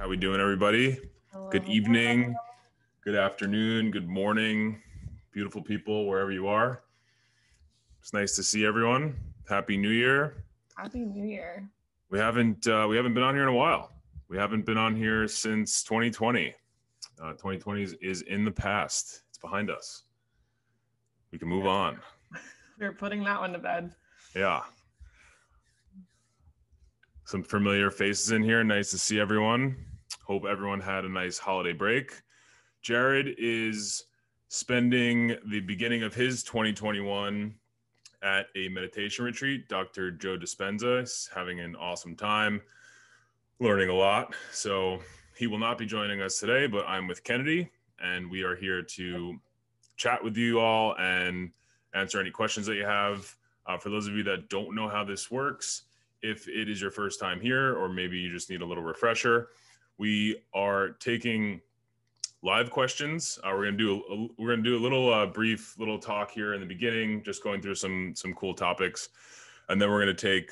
How we doing, everybody? Hello, Good hello. evening, good afternoon, good morning, beautiful people, wherever you are. It's nice to see everyone. Happy New Year. Happy New Year. We haven't been on here in a while. We haven't been on here since 2020. 2020 is in the past. It's behind us. We can move on. We're putting that one to bed. Yeah. Some familiar faces in here. Nice to see everyone. Hope everyone had a nice holiday break. Jared is spending the beginning of his 2021 at a meditation retreat. Dr. Joe Dispenza is having an awesome time, learning a lot. So he will not be joining us today, but I'm with Kennedy, and we are here to chat with you all and answer any questions that you have. For those of you that don't know how this works, if it is your first time here, or maybe you just need a little refresher, we are taking live questions. We're gonna do a little brief little talk here in the beginning, just going through some cool topics, and then we're gonna take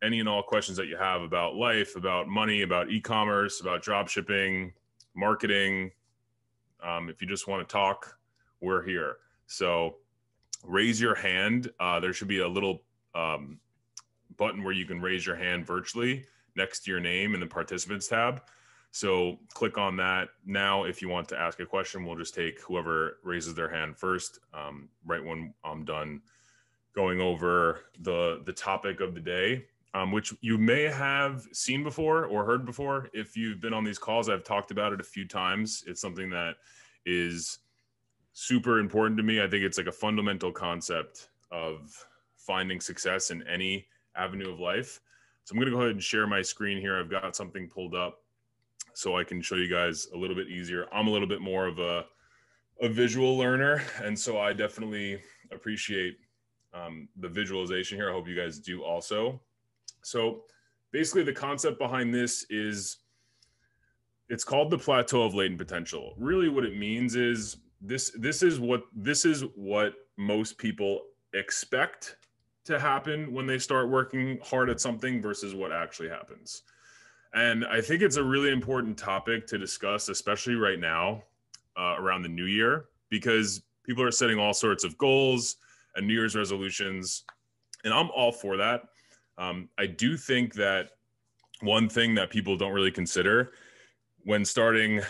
any and all questions that you have about life, about money, about e-commerce, about drop shipping, marketing. If you just want to talk, we're here. So raise your hand. There should be a little button where you can raise your hand virtually next to your name in the participants tab. So click on that now. If you want to ask a question, we'll just take whoever raises their hand first, right when I'm done going over the topic of the day, which you may have seen before or heard before. If you've been on these calls, I've talked about it a few times. It's something that is super important to me. I think it's like a fundamental concept of finding success in any avenue of life. So I'm going to go ahead and share my screen here. I've got something pulled up so I can show you guys a little bit easier. I'm a little bit more of a visual learner, and so I definitely appreciate the visualization here. I hope you guys do also. So basically the concept behind this is, it's called the plateau of latent potential. Really what it means is this is what most people expect to happen when they start working hard at something versus what actually happens. And I think it's a really important topic to discuss, especially right now around the new year, because people are setting all sorts of goals and New Year's resolutions, and I'm all for that. I do think that one thing that people don't really consider when starting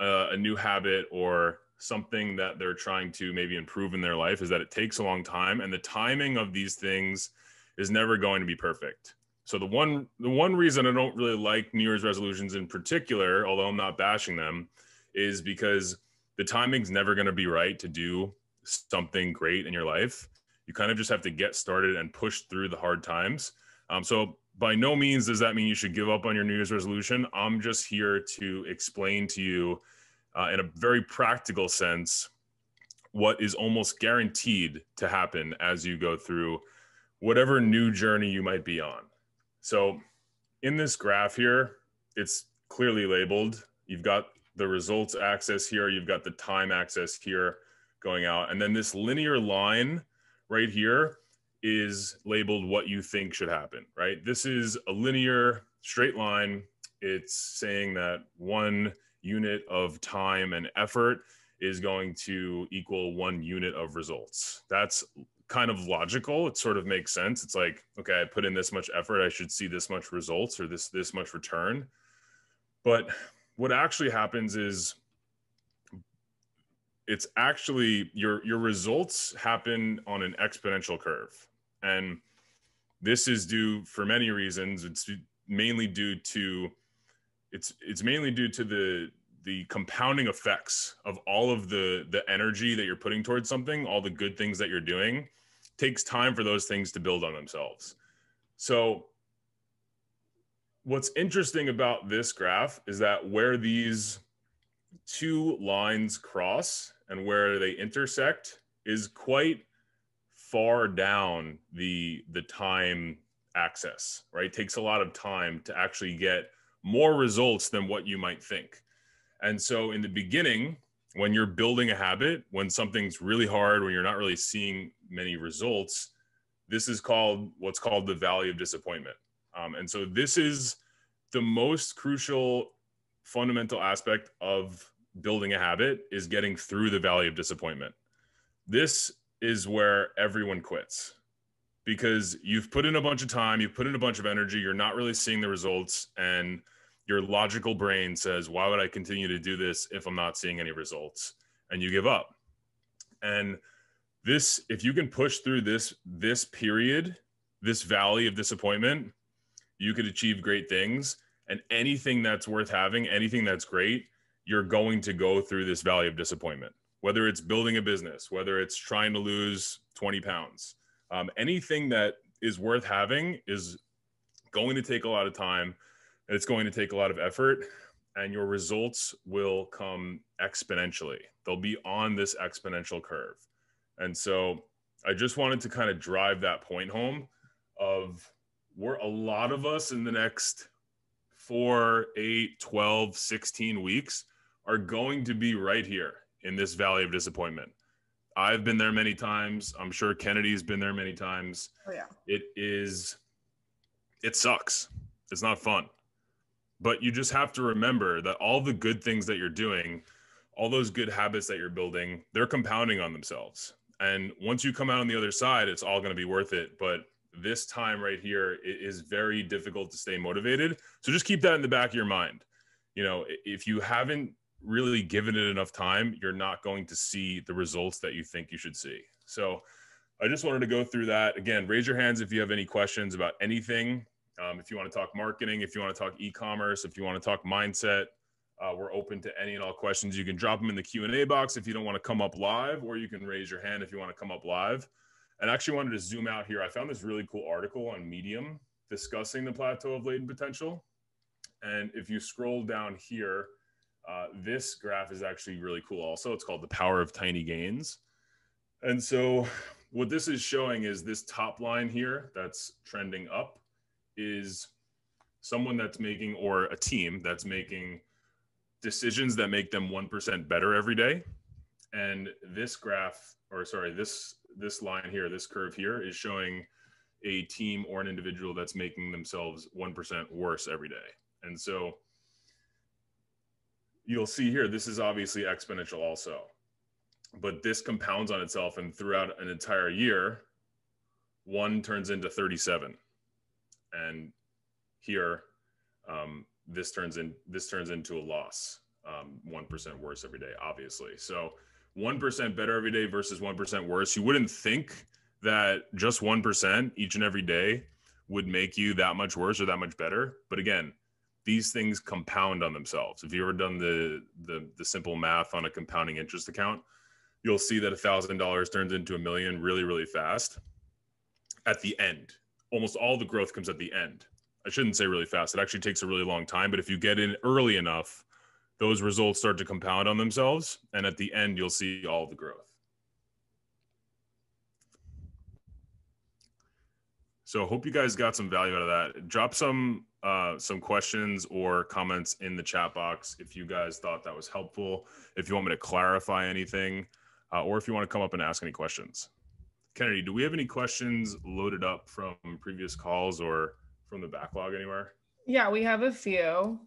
a new habit or something that they're trying to maybe improve in their life is that it takes a long time, and the timing of these things is never going to be perfect. So the one reason I don't really like New Year's resolutions in particular, although I'm not bashing them, is because the timing's never going to be right to do something great in your life. You kind of just have to get started and push through the hard times. So by no means does that mean you should give up on your New Year's resolution. I'm just here to explain to you in a very practical sense what is almost guaranteed to happen as you go through whatever new journey you might be on. So in this graph here, it's clearly labeled. You've got the results axis here, you've got the time axis here going out, and then this linear line right here is labeled what you think should happen, right? This is a linear straight line. It's saying that 1 unit of time and effort is going to equal 1 unit of results. That's kind of logical. It sort of makes sense. It's like, okay, I put in this much effort, I should see this much results or this much return. But what actually happens is it's actually your results happen on an exponential curve. And this is due for many reasons. It's mainly due to the compounding effects of all of the energy that you're putting towards something, all the good things that you're doing. Takes time for those things to build on themselves. So what's interesting about this graph is that where these two lines cross and where they intersect is quite far down the time axis, right? It takes a lot of time to actually get more results than what you might think. And so in the beginning, when you're building a habit, when something's really hard, when you're not really seeing many results, this is what's called the valley of disappointment. And so this is the most crucial fundamental aspect of building a habit is getting through the valley of disappointment. This is where everyone quits because you've put in a bunch of time, you've put in a bunch of energy, you're not really seeing the results, and your logical brain says, why would I continue to do this if I'm not seeing any results? And you give up. And this, if you can push through this period, this valley of disappointment, you could achieve great things. And anything that's worth having, anything that's great, you're going to go through this valley of disappointment. Whether it's building a business, whether it's trying to lose 20 pounds, anything that is worth having is going to take a lot of time. It's going to take a lot of effort, and your results will come exponentially. They'll be on this exponential curve. And so I just wanted to kind of drive that point home of where a lot of us in the next 4, 8, 12, 16 weeks are going to be right here in this valley of disappointment. I've been there many times. I'm sure Kennedy's been there many times. Oh, yeah. It sucks. It's not fun. But you just have to remember that all the good things that you're doing, all those good habits that you're building, they're compounding on themselves. And once you come out on the other side, it's all going to be worth it. But this time right here, it is very difficult to stay motivated. So just keep that in the back of your mind. You know, if you haven't really given it enough time, you're not going to see the results that you think you should see. So I just wanted to go through that. Again, raise your hands if you have any questions about anything. If you want to talk marketing, if you want to talk e-commerce, if you want to talk mindset, we're open to any and all questions. You can drop them in the Q&A box if you don't want to come up live, or you can raise your hand if you want to come up live. And I actually wanted to zoom out here. I found this really cool article on Medium discussing the plateau of latent potential. And if you scroll down here, this graph is actually really cool also. It's called The Power of Tiny Gains. And so what this is showing is this top line here that's trending up is someone that's making, or a team that's making decisions that make them 1% better every day. And this graph, or sorry, this line here, this curve here is showing a team or an individual that's making themselves 1% worse every day. And so you'll see here, this is obviously exponential also, but this compounds on itself, and throughout an entire year, 1 turns into 37. And here, this turns into a loss, 1% worse every day, obviously. So 1% better every day versus 1% worse. You wouldn't think that just 1% each and every day would make you that much worse or that much better. But again, these things compound on themselves. If you've ever done the simple math on a compounding interest account, you'll see that $1,000 turns into $1 million really, really fast at the end. Almost all the growth comes at the end. I shouldn't say really fast. It actually takes a really long time, but if you get in early enough, those results start to compound on themselves. And at the end, you'll see all the growth. So I hope you guys got some value out of that. Drop some questions or comments in the chat box if you guys thought that was helpful, if you want me to clarify anything, or if you want to come up and ask any questions. Kennedy, do we have any questions loaded up from previous calls or from the backlog anywhere? Yeah, we have a few.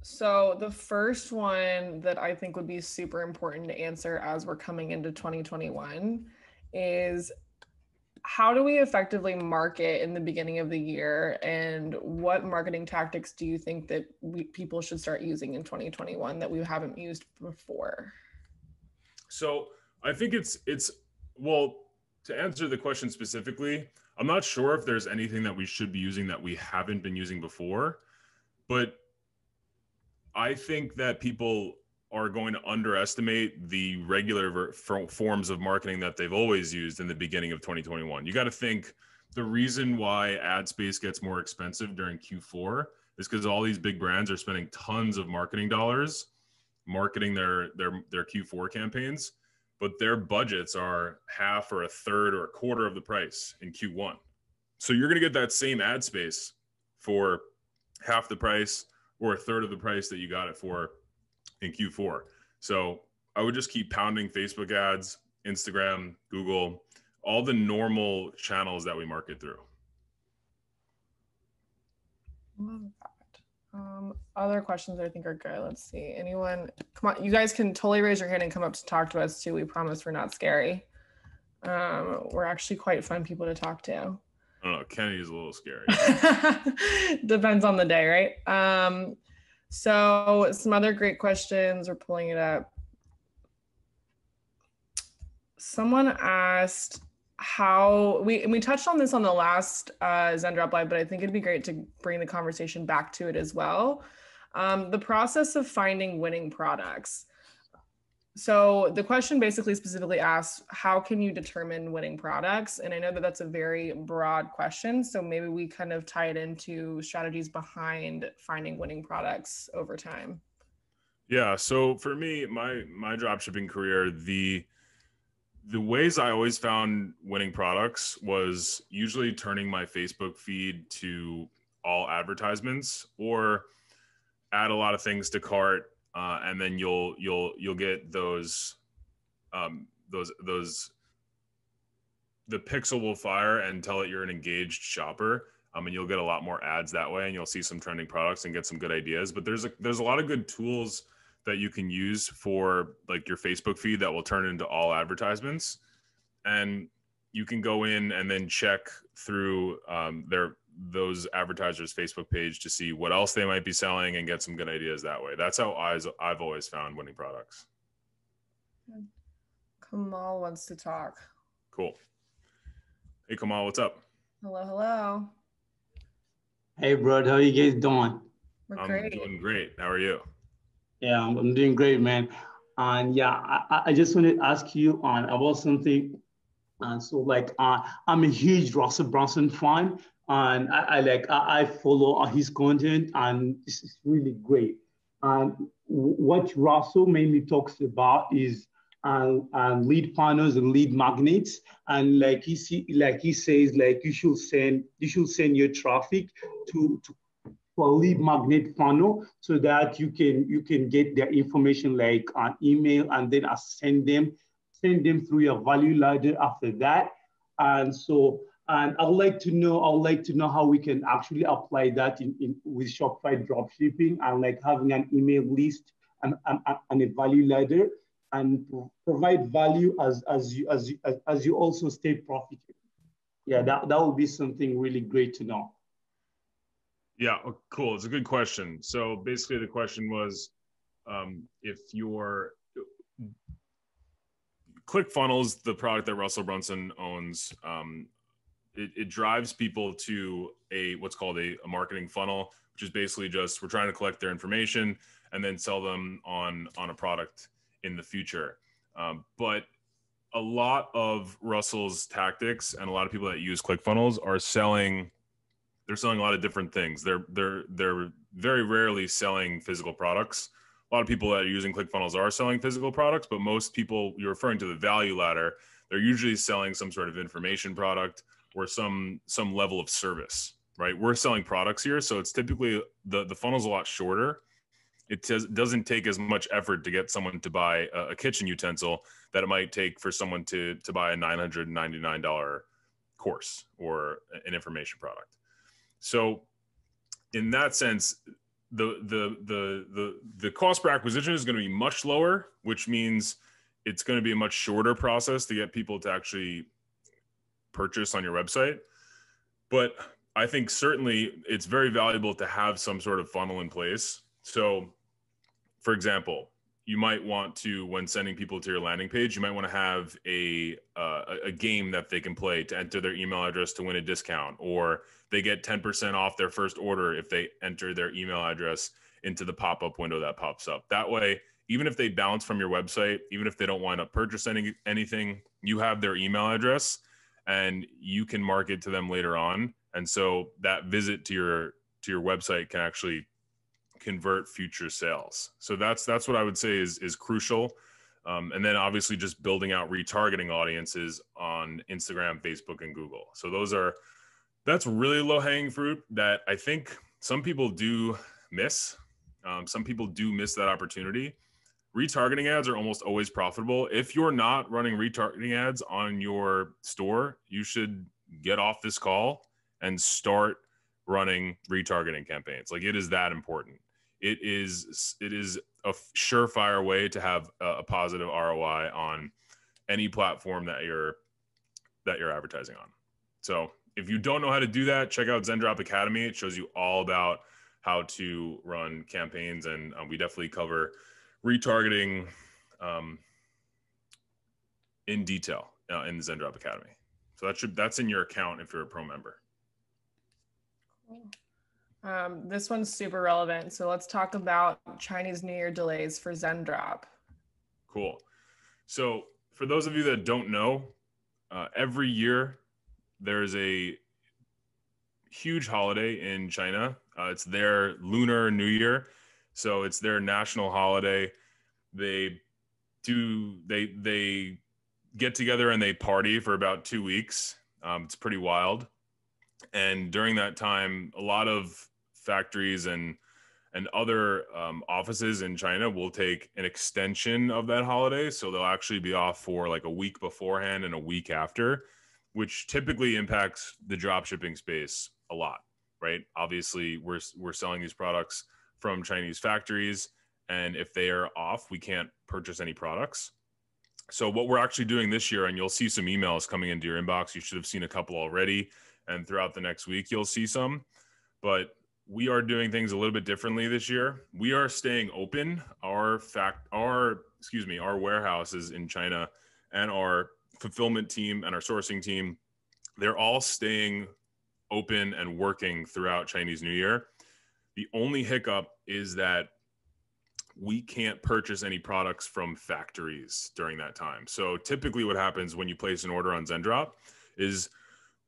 So the first one that I think would be super important to answer as we're coming into 2021 is, how do we effectively market in the beginning of the year, and what marketing tactics do you think that people should start using in 2021 that we haven't used before? So I think it's well, to answer the question specifically, I'm not sure if there's anything that we should be using that we haven't been using before, but I think that people are going to underestimate the regular forms of marketing that they've always used in the beginning of 2021. You got to think the reason why ad space gets more expensive during Q4 is because all these big brands are spending tons of marketing dollars marketing their Q4 campaigns, but their budgets are half or a third or a quarter of the price in Q1. So you're going to get that same ad space for half the price or a third of the price that you got it for in Q4. So I would just keep pounding Facebook ads, Instagram, Google, all the normal channels that we market through. Love that. Other questions I think are good. Let's see. Anyone? Come on, you guys can totally raise your hand and come up to talk to us too. We promise we're not scary. We're actually quite fun people to talk to. I don't know. Kennedy's a little scary. Depends on the day, right? So some other great questions. We're pulling it up. Someone asked how we touched on this on the last Zendrop live, but I think it'd be great to bring the conversation back to it as well. The process of finding winning products. So the question basically specifically asks, how can you determine winning products? And I know that that's a very broad question. So maybe we kind of tie it into strategies behind finding winning products over time. Yeah. So for me, my dropshipping career, the ways I always found winning products was usually turning my Facebook feed to all advertisements or add a lot of things to cart. And then you'll get those the pixel will fire and tell it you're an engaged shopper. And you'll get a lot more ads that way, and you'll see some trending products and get some good ideas. But there's a lot of good tools that you can use for like your Facebook feed that will turn into all advertisements. And you can go in and then check through those advertisers' Facebook page to see what else they might be selling and get some good ideas that way. That's how I've always found winning products. Kamal wants to talk. Cool. Hey, Kamal, what's up? Hello, hello. Hey, bro, how you guys doing? We're great. I'm doing great. How are you? Yeah, I'm doing great, man. And yeah, I just want to ask you on about something. And so like, I'm a huge Russell Brunson fan, and I follow his content, and this is really great. And what Russell mainly talks about is lead funnels and lead magnets, and like he says like you should send your traffic to a lead magnet funnel so that you can get their information like an email, and then send them through your value ladder after that. And so, and I'd like to know how we can actually apply that in with Shopify dropshipping, and like having an email list and a value ladder, and provide value as you also stay profitable. Yeah, that would be something really great to know. Yeah, cool. It's a good question. So basically the question was, if your ClickFunnels, the product that Russell Brunson owns, it drives people to what's called a marketing funnel, which is basically just we're trying to collect their information and then sell them on a product in the future. But a lot of Russell's tactics and a lot of people that use ClickFunnels are selling a lot of different things. They're very rarely selling physical products. A lot of people that are using ClickFunnels are selling physical products, but most people, you're referring to the value ladder, they're usually selling some sort of information product or some level of service, right? We're selling products here, so it's typically the funnel's a lot shorter. It doesn't take as much effort to get someone to buy a kitchen utensil that it might take for someone to buy a $999 course or an information product. So in that sense, the cost per acquisition is going to be much lower, which means it's going to be a much shorter process to get people to actually purchase on your website. But I think certainly it's very valuable to have some sort of funnel in place. So for example, you might want to, when sending people to your landing page, you might want to have a game that they can play to enter their email address to win a discount, or they get 10% off their first order if they enter their email address into the pop-up window that pops up. That way, even if they bounce from your website, even if they don't wind up purchasing anything, you have their email address and you can market to them later on. And so that visit to your website can actually convert future sales. So that's what I would say is crucial. And then obviously just building out retargeting audiences on Instagram, Facebook, and Google. So that's really low hanging fruit that I think some people do miss. Some people do miss that opportunity. Retargeting ads are almost always profitable. If you're not running retargeting ads on your store, you should get off this call and start running retargeting campaigns. Like, it is that important. It is a surefire way to have a positive ROI on any platform that you're advertising on. So if you don't know how to do that, check out Zendrop Academy. It shows you all about how to run campaigns, and we definitely cover retargeting in detail in the Zendrop Academy. So that's in your account if you're a pro member. This one's super relevant. So let's talk about Chinese New Year delays for Zendrop. Cool. So for those of you that don't know, every year there's a huge holiday in China. It's their Lunar New Year. So it's their national holiday. They get together and they party for about 2 weeks. It's pretty wild. And during that time, a lot of factories and other offices in China will take an extension of that holiday. So they'll actually be off for like a week beforehand and a week after, which typically impacts the dropshipping space a lot, right? Obviously, we're selling these products from Chinese factories, and if they are off, we can't purchase any products. So what we're actually doing this year, and you'll see some emails coming into your inbox, you should have seen a couple already, and throughout the next week, you'll see some, but we are doing things a little bit differently this year. We are staying open. Our warehouses in China and our fulfillment team and our sourcing team, they're all staying open and working throughout Chinese New Year. The only hiccup is that we can't purchase any products from factories during that time. So typically what happens when you place an order on Zendrop is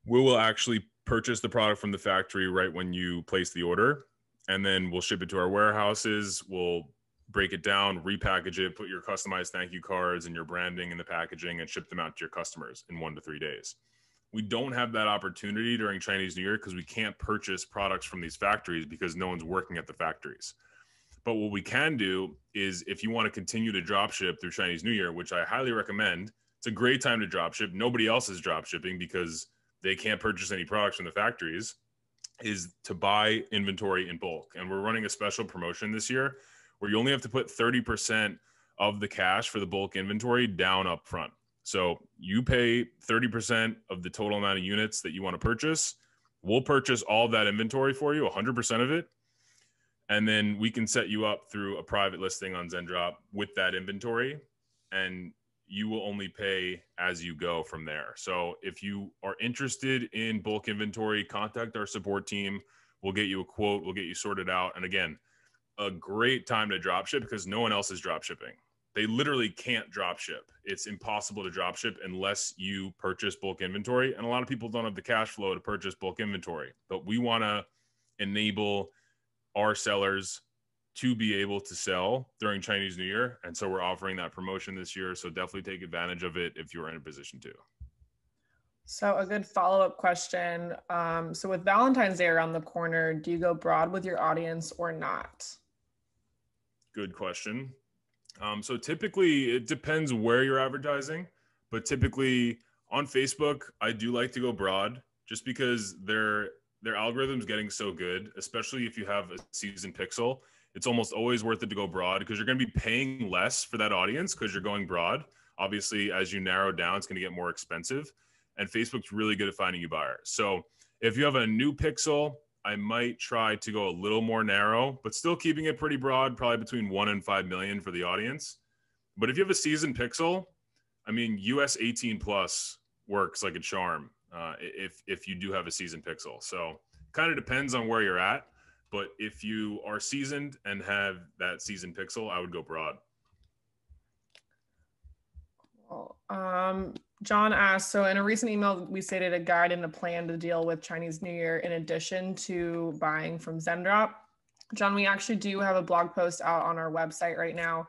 we will actually purchase the product from the factory right when you place the order, and then we'll ship it to our warehouses. We'll break it down, repackage it, put your customized thank you cards and your branding in the packaging, and ship them out to your customers in 1 to 3 days. We don't have that opportunity during Chinese New Year because we can't purchase products from these factories because no one's working at the factories. But what we can do is, if you want to continue to drop ship through Chinese New Year, which I highly recommend, it's a great time to drop ship. Nobody else is drop shipping because they can't purchase any products from the factories, is to buy inventory in bulk. And we're running a special promotion this year where you only have to put 30% of the cash for the bulk inventory down up front. So you pay 30% of the total amount of units that you want to purchase. We'll purchase all of that inventory for you, 100% of it. And then we can set you up through a private listing on Zendrop with that inventory, and you will only pay as you go from there. So if you are interested in bulk inventory, contact our support team. We'll get you a quote. We'll get you sorted out. And again, a great time to drop ship because no one else is drop shipping. They literally can't drop ship. It's impossible to drop ship unless you purchase bulk inventory. And a lot of people don't have the cash flow to purchase bulk inventory, but we want to enable our sellers to be able to sell during Chinese New Year. And so we're offering that promotion this year. So definitely take advantage of it if you're in a position to. So a good follow-up question. So with Valentine's Day around the corner, do you go broad with your audience or not? Good question. So typically it depends where you're advertising, but typically on Facebook, I do like to go broad just because their algorithm's getting so good, especially if you have a seasoned pixel. It's almost always worth it to go broad because you're going to be paying less for that audience because you're going broad. Obviously, as you narrow down, it's going to get more expensive. And Facebook's really good at finding you buyers. So if you have a new pixel, I might try to go a little more narrow, but still keeping it pretty broad, probably between 1 and 5 million for the audience. But if you have a seasoned pixel, I mean, US 18 plus works like a charm if you do have a seasoned pixel. So kind of depends on where you're at. But if you are seasoned and have that seasoned pixel, I would go broad. Cool. John asked, so in a recent email, we stated a guide and a plan to deal with Chinese New Year in addition to buying from Zendrop. John, we actually do have a blog post out on our website right now,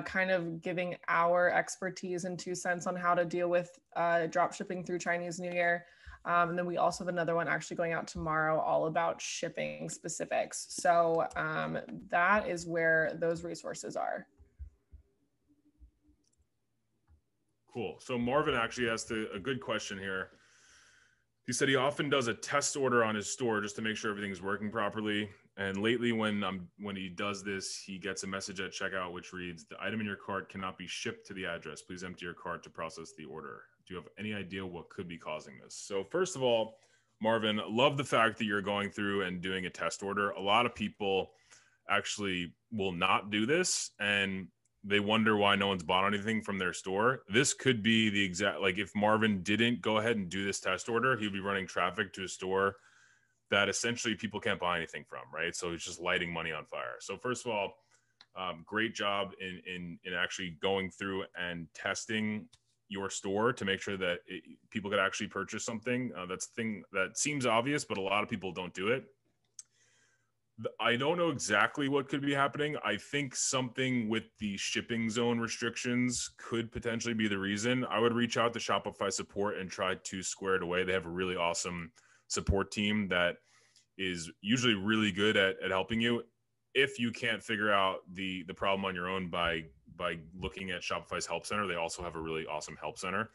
kind of giving our expertise and 2 cents on how to deal with drop shipping through Chinese New Year. And then we also have another one actually going out tomorrow all about shipping specifics. So that is where those resources are. Cool. So Marvin actually asked a good question here. He said he often does a test order on his store just to make sure everything's working properly. And lately, when he does this, he gets a message at checkout which reads, "The item in your cart cannot be shipped to the address. Please empty your cart to process the order." Do you have any idea what could be causing this? So first of all, Marvin, love the fact that you're going through and doing a test order. A lot of people actually will not do this, and they wonder why no one's bought anything from their store. This could be the exact, like if Marvin didn't go ahead and do this test order, he'd be running traffic to a store that essentially people can't buy anything from, right? So he's just lighting money on fire. So first of all, great job in actually going through and testing your store to make sure that people could actually purchase something. That's the thing that seems obvious, but a lot of people don't do it. I don't know exactly what could be happening. I think something with the shipping zone restrictions could potentially be the reason. I would reach out to Shopify support and try to square it away. They have a really awesome support team that is usually really good at helping you. If you can't figure out the problem on your own by looking at Shopify's help center, they also have a really awesome help center.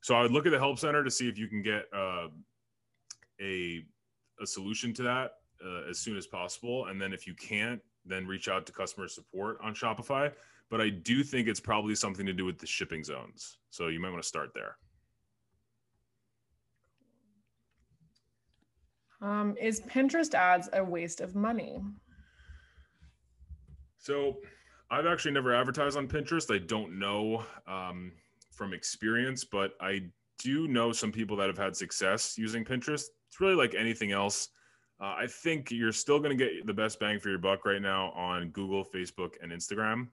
So I would look at the help center to see if you can get a solution to that as soon as possible. And then if you can't, then reach out to customer support on Shopify. But I do think it's probably something to do with the shipping zones. So you might want to start there. Is Pinterest ads a waste of money? So I've actually never advertised on Pinterest. I don't know from experience, but I do know some people that have had success using Pinterest. It's really like anything else. I think you're still going to get the best bang for your buck right now on Google, Facebook, and Instagram.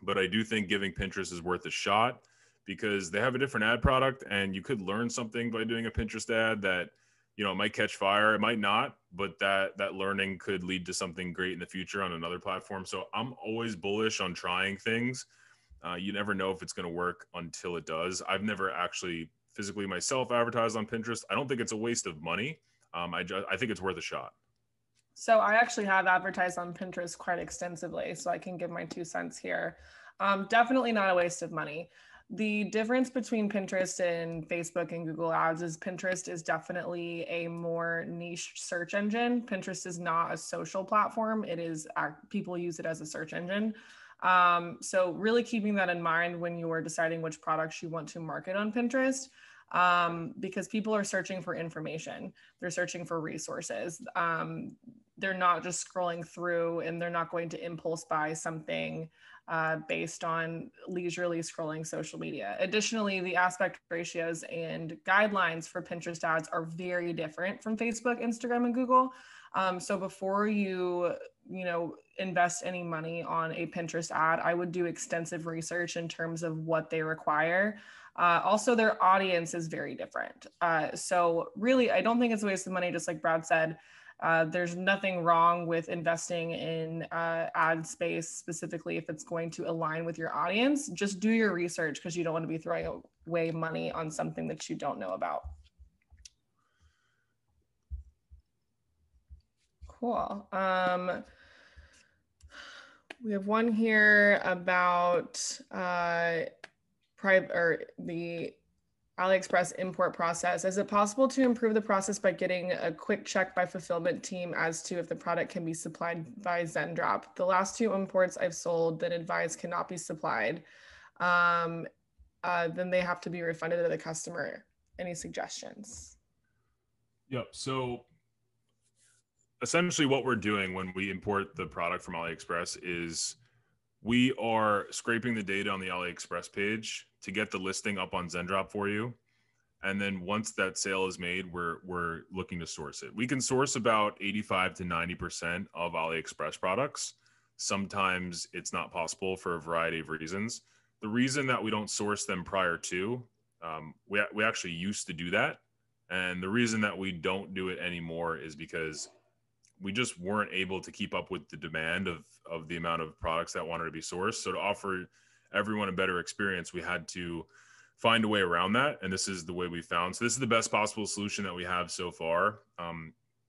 But I do think giving Pinterest is worth a shot because they have a different ad product and you could learn something by doing a Pinterest ad that, you know, it might catch fire. It might not, but that learning could lead to something great in the future on another platform. So I'm always bullish on trying things. You never know if it's going to work until it does. I've never actually physically myself advertised on Pinterest. I don't think it's a waste of money. I think it's worth a shot. So I actually have advertised on Pinterest quite extensively, so I can give my 2 cents here. Definitely not a waste of money. The difference between Pinterest and Facebook and Google Ads is Pinterest is definitely a more niche search engine. Pinterest is not a social platform. It is, people use it as a search engine. So really keeping that in mind when you are deciding which products you want to market on Pinterest. Because people are searching for information. They're searching for resources. They're not just scrolling through and they're not going to impulse buy something based on leisurely scrolling social media. Additionally, the aspect ratios and guidelines for Pinterest ads are very different from Facebook, Instagram, and Google. So before you invest any money on a Pinterest ad, I would do extensive research in terms of what they require. Also, their audience is very different. So really, I don't think it's a waste of money, just like Brad said. There's nothing wrong with investing in ad space, specifically if it's going to align with your audience. Just do your research because you don't want to be throwing away money on something that you don't know about. Cool. We have one here about the AliExpress import process. Is it possible to improve the process by getting a quick check by fulfillment team as to if the product can be supplied by Zendrop? The last 2 imports I've sold that advised cannot be supplied. Then they have to be refunded to the customer. Any suggestions? Yep. So essentially what we're doing when we import the product from AliExpress is we are scraping the data on the AliExpress page to get the listing up on Zendrop for you. And then once that sale is made, we're looking to source it. We can source about 85 to 90% of AliExpress products. Sometimes it's not possible for a variety of reasons. The reason that we don't source them prior to, we actually used to do that. And the reason that we don't do it anymore is because we just weren't able to keep up with the demand of the amount of products that wanted to be sourced. So to offer everyone a better experience, we had to find a way around that. And this is the way we found. So this is the best possible solution that we have so far.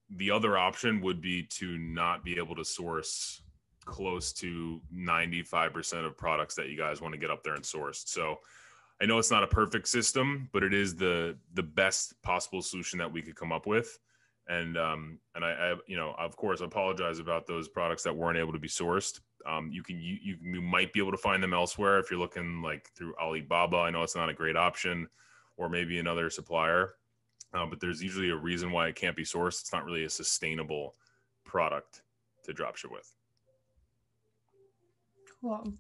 The other option would be to not be able to source close to 95% of products that you guys want to get up there and sourced. So I know it's not a perfect system, but it is the best possible solution that we could come up with. And I you know, of course, apologize about those products that weren't able to be sourced. You might be able to find them elsewhere if you're looking like through Alibaba. I know it's not a great option, or maybe another supplier, but there's usually a reason why it can't be sourced. It's not really a sustainable product to dropship with. Cool.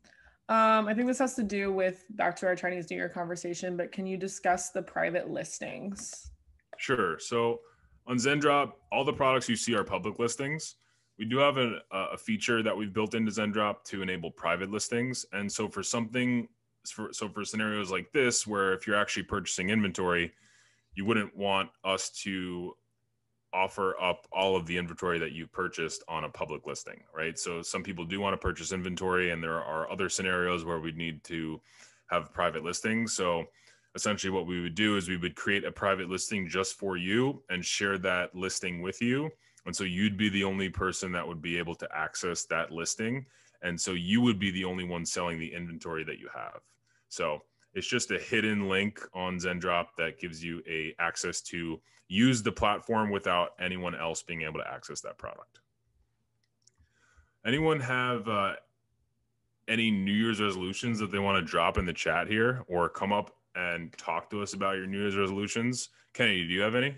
I think this has to do with back to our Chinese New Year conversation, but can you discuss the private listings? Sure. So on Zendrop, all the products you see are public listings. We do have a feature that we've built into Zendrop to enable private listings. And so for scenarios like this, where if you're actually purchasing inventory, you wouldn't want us to offer up all of the inventory that you purchased on a public listing, right? So some people do want to purchase inventory, and there are other scenarios where we need to have private listings. So essentially what we would do is we would create a private listing just for you and share that listing with you. And so you'd be the only person that would be able to access that listing. And so you would be the only one selling the inventory that you have. So it's just a hidden link on Zendrop that gives you access to use the platform without anyone else being able to access that product. Anyone have any New Year's resolutions that they want to drop in the chat here, or come up and talk to us about your New Year's resolutions? Kennedy, do you have any?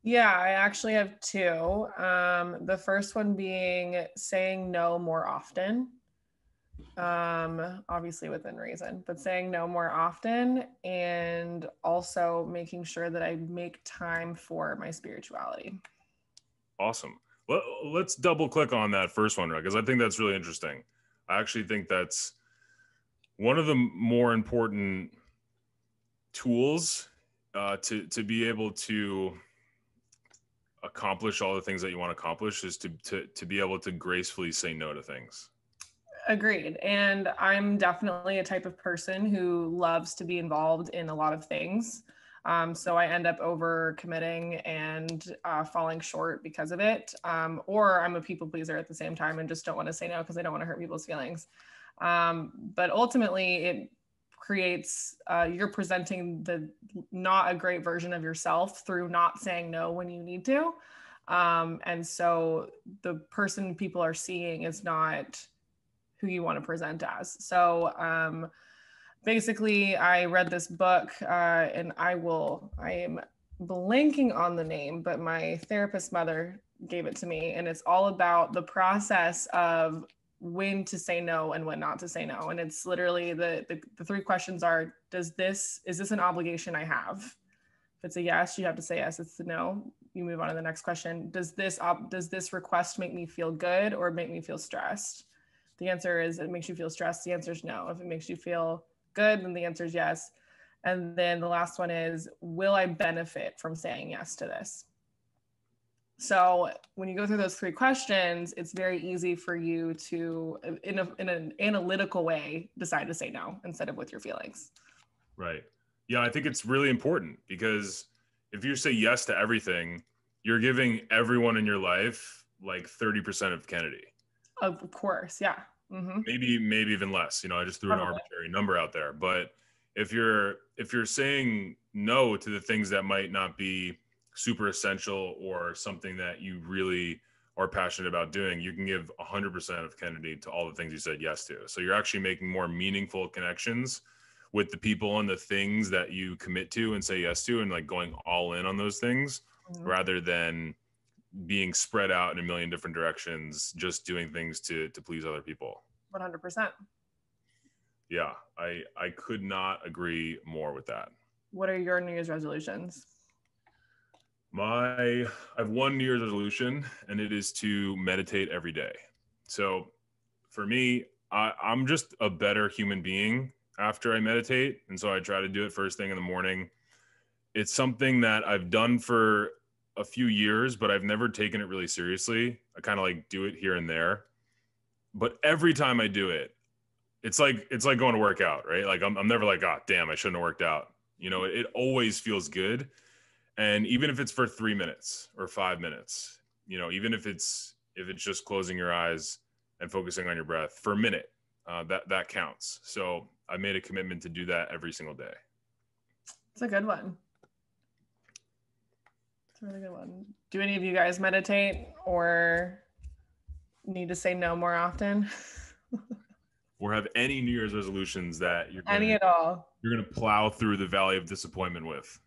Yeah, I actually have two. The first one being saying no more often. Obviously within reason, but saying no more often, and also making sure that I make time for my spirituality. Awesome. Well, let's double click on that first one, right? Because I think that's really interesting. I actually think that's one of the more important tools to be able to accomplish all the things that you want to accomplish, is to be able to gracefully say no to things. Agreed. And I'm definitely a type of person who loves to be involved in a lot of things. So I end up over committing and falling short because of it. Or I'm a people pleaser at the same time and just don't want to say no because I don't want to hurt people's feelings. But ultimately it creates, you're presenting the not a great version of yourself through not saying no when you need to. And so the person people are seeing is not who you want to present as. So basically I read this book and I am blanking on the name, but my therapist mother gave it to me, and it's all about the process of when to say no and when not to say no. And it's literally the three questions are, is this an obligation I have? If it's a yes, you have to say yes. It's a no, you move on to the next question. Does this request make me feel good or make me feel stressed? The answer is it makes you feel stressed. The answer is no. If it makes you feel good, then the answer is yes. And then the last one is, will I benefit from saying yes to this? So when you go through those three questions, it's very easy for you to, in an analytical way, decide to say no instead of with your feelings. Right. Yeah, I think it's really important, because if you say yes to everything, you're giving everyone in your life like 30% of Kennedy. Of course, yeah. Mm-hmm. Maybe even less. You know, I just threw an arbitrary number out there. But if you're saying no to the things that might not be super essential or something that you really are passionate about doing, you can give 100% of Kennedy to all the things you said yes to. So you're actually making more meaningful connections with the people and the things that you commit to and say yes to, and like going all in on those things, rather than being spread out in a million different directions, just doing things to please other people. 100%. Yeah, I could not agree more with that. What are your New Year's resolutions? I have one New Year's resolution, and it is to meditate every day. So for me, I'm just a better human being after I meditate. And so I try to do it first thing in the morning. It's something that I've done for a few years, but I've never taken it really seriously. I kind of like do it here and there. But every time I do it, it's like going to work out, right? Like I'm never like, oh, damn, I shouldn't have worked out. You know, it always feels good. And even if it's for 3 minutes or 5 minutes, you know, even if it's just closing your eyes and focusing on your breath for a minute, that counts. So I made a commitment to do that every single day. It's a good one. It's a really good one. Do any of you guys meditate or need to say no more often? Or have any New Year's resolutions that you're any at all? You're gonna plow through the valley of disappointment with.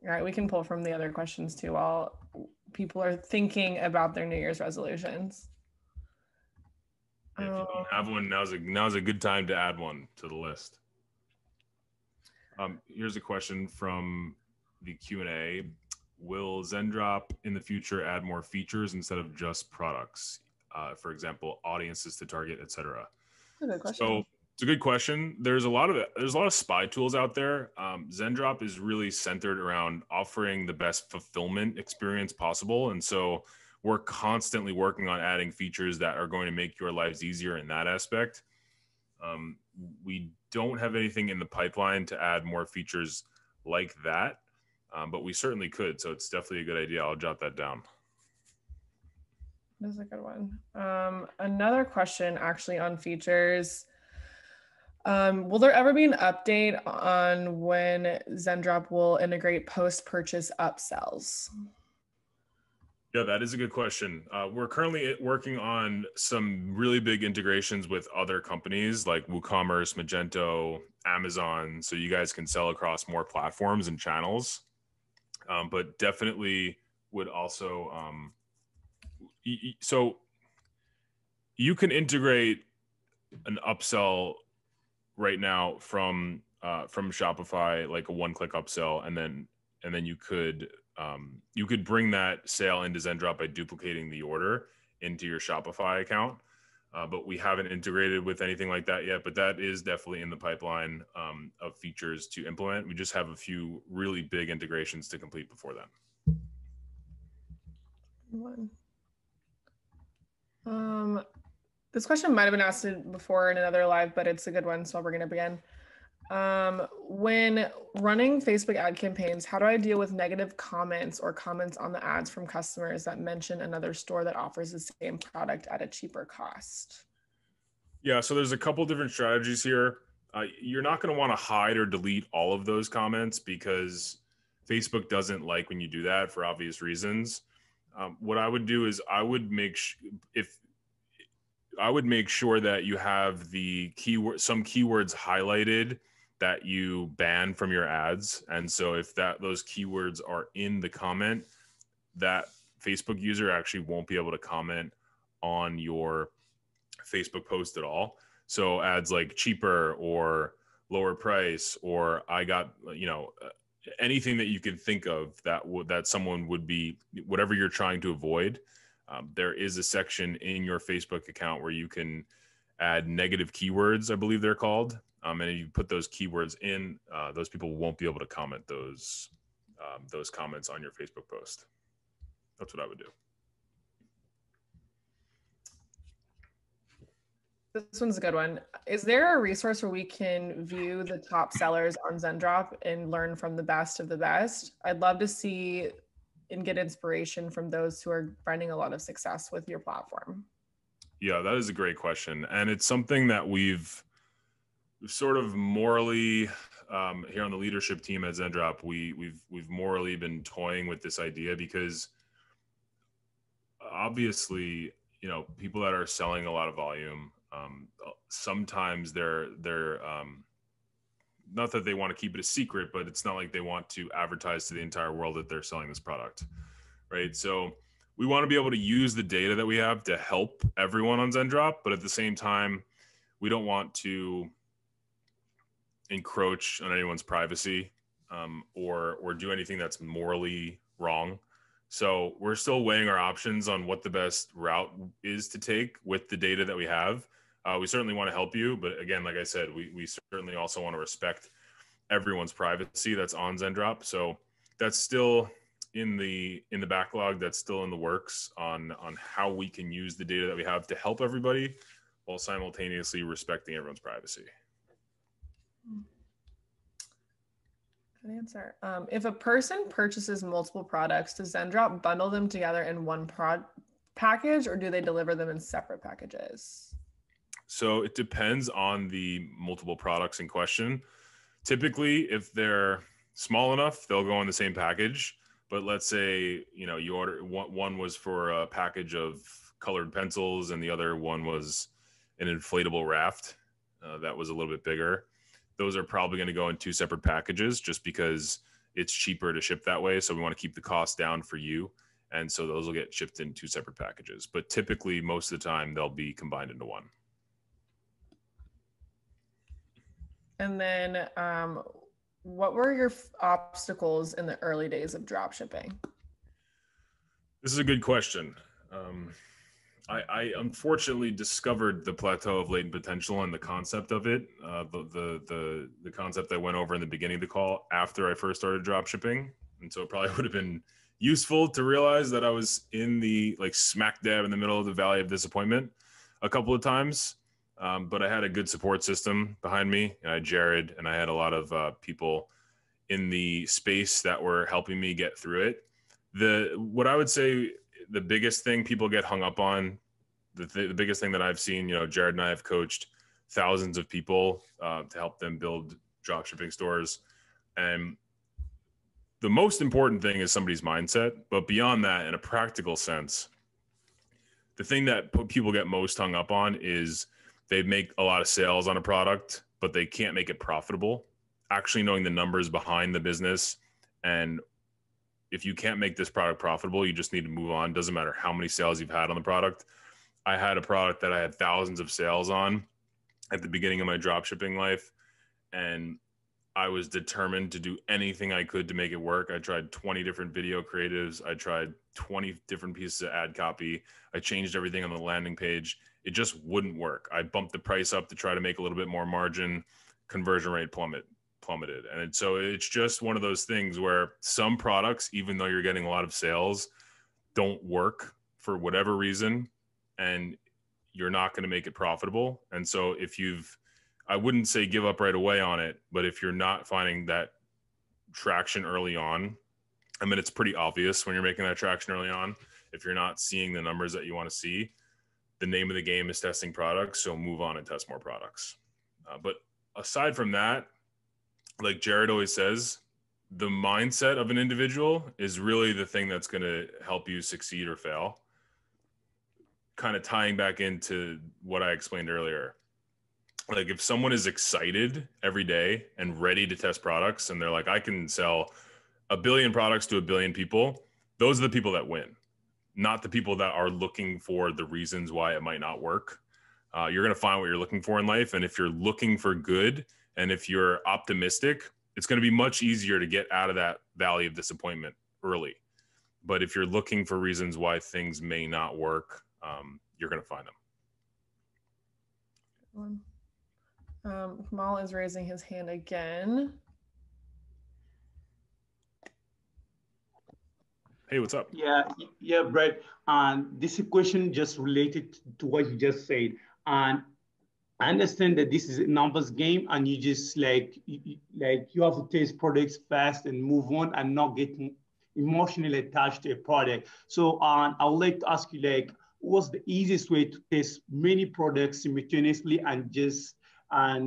All right, we can pull from the other questions too while people are thinking about their New Year's resolutions. If you don't have one, now's a good time to add one to the list. Here's a question from the Q&A. Will Zendrop in the future add more features instead of just products? For example, audiences to target, etc. That's a good question. So it's a good question. There's a lot of spy tools out there. Zendrop is really centered around offering the best fulfillment experience possible, and so we're constantly working on adding features that are going to make your lives easier in that aspect. We don't have anything in the pipeline to add more features like that, but we certainly could. So it's definitely a good idea. I'll jot that down. That's a good one. Another question actually on features. Will there ever be an update on when Zendrop will integrate post-purchase upsells? Yeah, that is a good question. We're currently working on some really big integrations with other companies like WooCommerce, Magento, Amazon, so you guys can sell across more platforms and channels. But definitely would also, so you can integrate an upsell right now from Shopify, like a one-click upsell, and then you could bring that sale into Zendrop by duplicating the order into your Shopify account. But we haven't integrated with anything like that yet, but that is definitely in the pipeline of features to implement. We just have a few really big integrations to complete before then. This question might have been asked before in another live, but it's a good one, so I'll bring it up again. When running Facebook ad campaigns, how do I deal with negative comments or comments on the ads from customers that mention another store that offers the same product at a cheaper cost? Yeah, so there's a couple different strategies here. You're not going to want to hide or delete all of those comments because Facebook doesn't like when you do that for obvious reasons. What I would do is I would make sure that you have some keywords highlighted that you ban from your ads. And so if those keywords are in the comment, that Facebook user actually won't be able to comment on your Facebook post at all. So ads like cheaper or lower price, or I got, anything that you can think of that someone would be, whatever you're trying to avoid. There is a section in your Facebook account where you can add negative keywords, I believe they're called. And if you put those keywords in, those people won't be able to comment those comments on your Facebook post. That's what I would do. This one's a good one. Is there a resource where we can view the top sellers on Zendrop and learn from the best of the best? I'd love to see and get inspiration from those who are finding a lot of success with your platform. Yeah, that is a great question. And it's something that we've sort of morally here on the leadership team at Zendrop, we've morally been toying with this idea because obviously, people that are selling a lot of volume, sometimes they're not that they want to keep it a secret, but it's not like they want to advertise to the entire world that they're selling this product, right? So we want to be able to use the data that we have to help everyone on Zendrop, but at the same time, we don't want to encroach on anyone's privacy or do anything that's morally wrong. So we're still weighing our options on what the best route is to take with the data that we have. We certainly want to help you, but again, like I said, we certainly also want to respect everyone's privacy that's on Zendrop. So that's still in the backlog. That's still in the works on how we can use the data that we have to help everybody while simultaneously respecting everyone's privacy. Good answer. If a person purchases multiple products, does Zendrop bundle them together in one package, or do they deliver them in separate packages? So it depends on the multiple products in question. Typically, if they're small enough, they'll go in the same package. But let's say, you order one was for a package of colored pencils and the other one was an inflatable raft that was a little bit bigger. Those are probably going to go in two separate packages just because it's cheaper to ship that way. So we want to keep the cost down for you. And so those will get shipped in two separate packages. But typically, most of the time, they'll be combined into one. And then what were your obstacles in the early days of dropshipping? This is a good question. I unfortunately discovered the plateau of latent potential and the concept of it, the concept I went over in the beginning of the call after I first started dropshipping. And so it probably would have been useful to realize that I was in the smack dab in the middle of the valley of disappointment a couple of times. But I had a good support system behind me. I had Jared, and I had a lot of people in the space that were helping me get through it. What I would say the biggest thing people get hung up on, the biggest thing that I've seen, Jared and I have coached thousands of people to help them build dropshipping stores. And the most important thing is somebody's mindset. But beyond that, in a practical sense, the thing that people get most hung up on is they make a lot of sales on a product, but they can't make it profitable. Actually knowing the numbers behind the business, and if you can't make this product profitable, you just need to move on. Doesn't matter how many sales you've had on the product. I had a product that I had thousands of sales on at the beginning of my dropshipping life, and I was determined to do anything I could to make it work. I tried 20 different video creatives. I tried 20 different pieces of ad copy. I changed everything on the landing page. It just wouldn't work. I bumped the price up to try to make a little bit more margin. Conversion rate plummeted. And so it's just one of those things where some products, even though you're getting a lot of sales, don't work for whatever reason, and you're not going to make it profitable. And so I wouldn't say give up right away on it, but if you're not finding that traction early on, I mean, it's pretty obvious when you're making that traction early on. If you're not seeing the numbers that you want to see, the name of the game is testing products. So move on and test more products. But aside from that, like Jared always says, the mindset of an individual is really the thing that's going to help you succeed or fail. Kind of tying back into what I explained earlier. Like if someone is excited every day and ready to test products and they're like, I can sell 1 billion products to 1 billion people, those are the people that win, not the people that are looking for the reasons why it might not work. You're going to find what you're looking for in life. And if you're looking for good, and if you're optimistic, it's going to be much easier to get out of that valley of disappointment early. But if you're looking for reasons why things may not work, you're going to find them. Kamal is raising his hand again. Hey, what's up? Yeah, Brett. And this question just related to what you just said. And I understand that this is a numbers game, and you just you have to test products fast and move on, and not get emotionally attached to a product. So I would like to ask you, what's the easiest way to test many products simultaneously and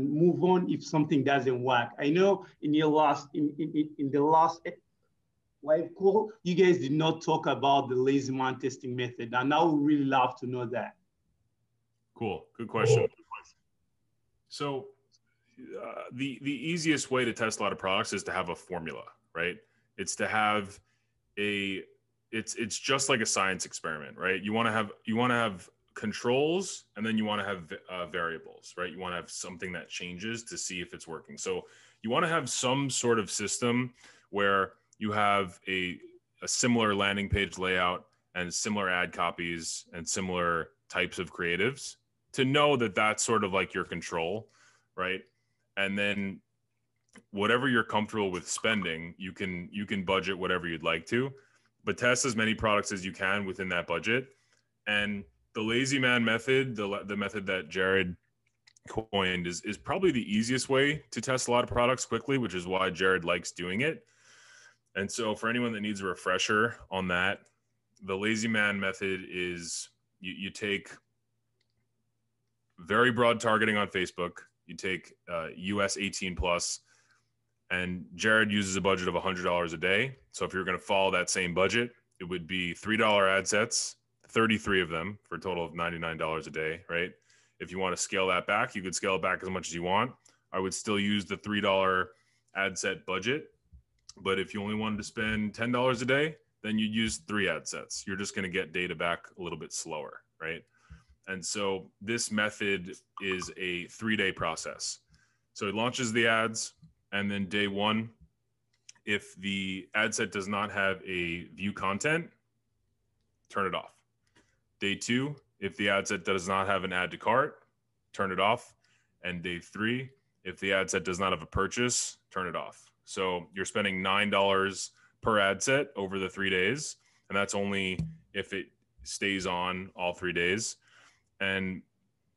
move on if something doesn't work? I know in the last live call, you guys did not talk about the lazy man testing method, and I would really love to know that. Cool, good question. So the easiest way to test a lot of products is to have a formula, right? It's to have it's just like a science experiment, right? You want to have controls, and then you want to have variables, right? You want to have something that changes to see if it's working. So you want to have some sort of system where you have a similar landing page layout and similar ad copies and similar types of creatives to know that that's sort of like your control, right? And then whatever you're comfortable with spending, you can budget whatever you'd like to, but test as many products as you can within that budget. And the lazy man method, the method that Jared coined, is probably the easiest way to test a lot of products quickly, which is why Jared likes doing it. And so for anyone that needs a refresher on that, the lazy man method is you take very broad targeting on Facebook. You take US 18 plus, and Jared uses a budget of $100 a day. So if you're going to follow that same budget, it would be $3 ad sets, 33 of them for a total of $99 a day, right? If you want to scale that back, you could scale it back as much as you want. I would still use the $3 ad set budget. But if you only wanted to spend $10 a day, then you'd use 3 ad sets. You're just going to get data back a little bit slower, right? And so this method is a 3-day process. So it launches the ads, and then day 1, if the ad set does not have a view content, turn it off. Day 2, if the ad set does not have an add to cart, turn it off. And day 3, if the ad set does not have a purchase, turn it off. So you're spending $9 per ad set over the 3 days. And that's only if it stays on all 3 days. And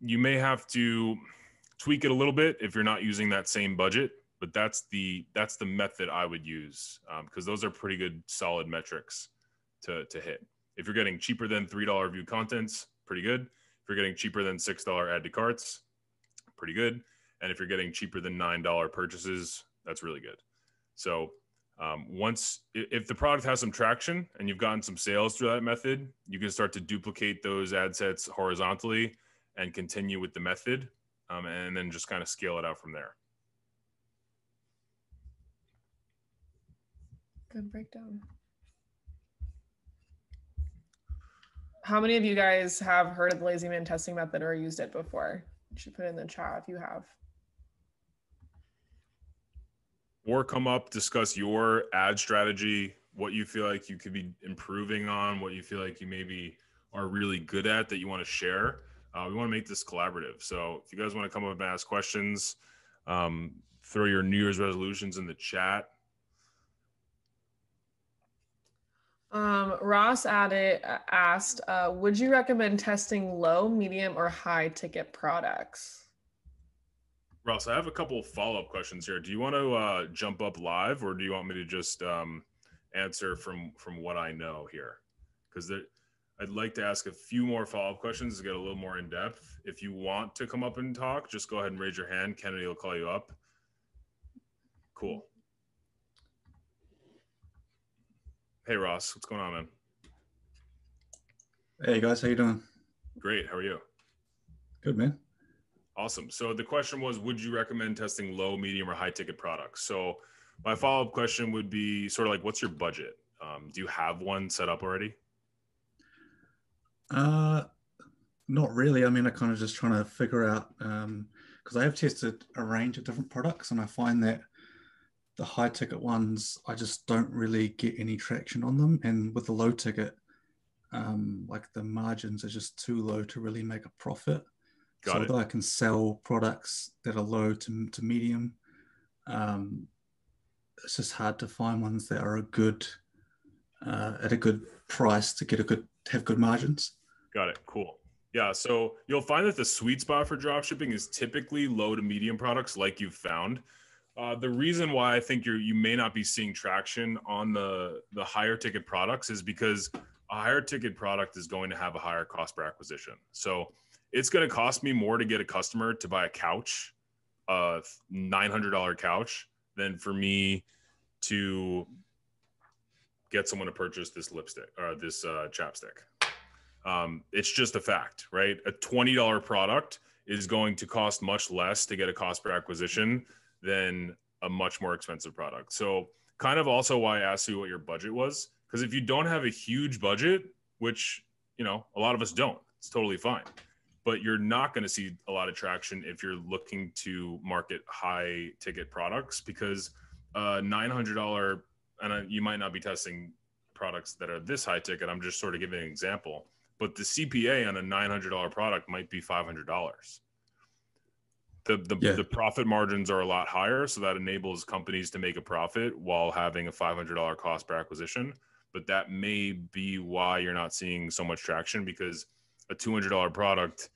you may have to tweak it a little bit if you're not using that same budget, but that's the method I would use, because those are pretty good solid metrics to hit. If you're getting cheaper than $3 view contents, pretty good. If you're getting cheaper than $6 add to carts, pretty good. And if you're getting cheaper than $9 purchases, that's really good. So if the product has some traction and you've gotten some sales through that method, you can start to duplicate those ad sets horizontally and continue with the method, and then just kind of scale it out from there. Good breakdown. How many of you guys have heard of the lazy man testing method or used it before? You should put it in the chat if you have. Or come up, discuss your ad strategy, what you feel like you could be improving on, what you feel like you maybe are really good at that you want to share. We want to make this collaborative. So if you guys want to come up and ask questions, throw your New Year's resolutions in the chat. Ross asked, would you recommend testing low, medium, or high ticket products? Ross, I have a couple of follow-up questions here. Do you want to jump up live, or do you want me to just answer from what I know here? Because I'd like to ask a few more follow-up questions to get a little more in depth. If you want to come up and talk, just go ahead and raise your hand. Kennedy will call you up. Cool. Hey, Ross, what's going on, man? Hey guys, how you doing? Great. How are you? Good, man. Awesome. So the question was, would you recommend testing low, medium, or high ticket products? So my follow-up question would be sort of like, what's your budget? Do you have one set up already? Not really. I mean, I kind of just trying to figure out, because I have tested a range of different products, and I find that the high ticket ones, I just don't really get any traction on them. And with the low ticket, like the margins are just too low to really make a profit. So although I can sell products that are low to medium, it's just hard to find ones that are at a good price to have good margins. Got it. Cool. Yeah. So you'll find that the sweet spot for dropshipping is typically low to medium products, like you've found. The reason why I think you may not be seeing traction on the higher ticket products is because a higher ticket product is going to have a higher cost per acquisition. So it's going to cost me more to get a customer to buy a couch, a $900 couch, than for me to get someone to purchase this lipstick or this chapstick. It's just a fact, right? A $20 product is going to cost much less to get a cost per acquisition than a much more expensive product. So kind of also why I asked you what your budget was, because if you don't have a huge budget, which, a lot of us don't, it's totally fine. But you're not going to see a lot of traction if you're looking to market high ticket products, because $900, and you might not be testing products that are this high ticket. I'm just sort of giving an example, but the CPA on a $900 product might be $500. The profit margins are a lot higher. So that enables companies to make a profit while having a $500 cost per acquisition. But that may be why you're not seeing so much traction, because a $200 product,